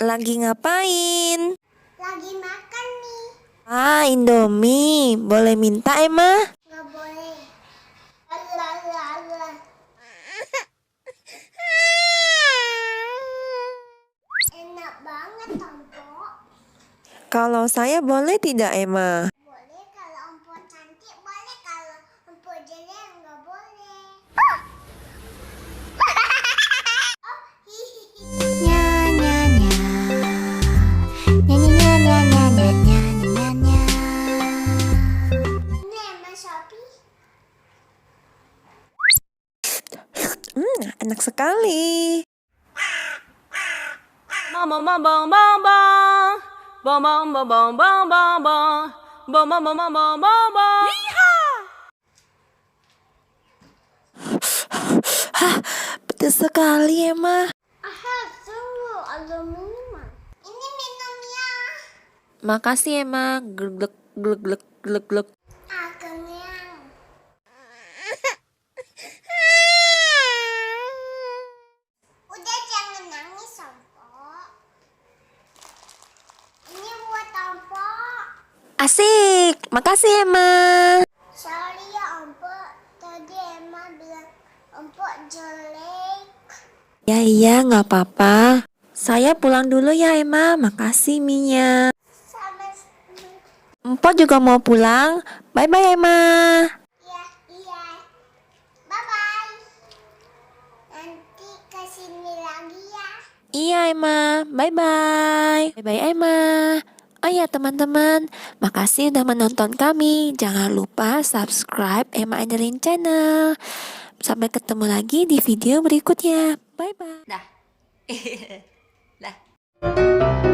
Lagi ngapain? Lagi makan nih. Indomie. Boleh minta, Emma? Nggak boleh. Allah. Enak banget, Tompo. Kalau saya boleh tidak, Emma? Boleh kalau Ompo cantik, boleh kalau Ompo jelek nggak boleh. Oh, hihihi. Nya nya nya. Nya nya nya nya nya nya nya nya. Ini Emma Shopee. Enak sekali. Bong bong bong bong bong bong. Bong bong bong bong bong bong bong. Bong bong bong bong bong bong bong. Pedas sekali, Emma. Tunggu, ada minuman. Ini minumnya. Makasih, Emma. Glek glek glek glek glek. Kenyang. Udah jangan nangis, Ompo. Ini buat Ompo. Asik. Makasih, Emma. Sorry ya, Ompo. Tadi Emma bilang Ompo jelek. Iya, nggak apa-apa. Saya pulang dulu ya, Emma. Makasih, Mia. Sama. Empok juga mau pulang. Bye-bye, Emma. Iya. Bye-bye. Nanti kesini lagi ya. Iya, Emma. Bye-bye. Bye-bye, Emma. Oh ya, teman-teman. Makasih udah menonton kami. Jangan lupa subscribe Emma Angelin Channel. Sampai ketemu lagi di video berikutnya. Bye-bye. Dah. Dah.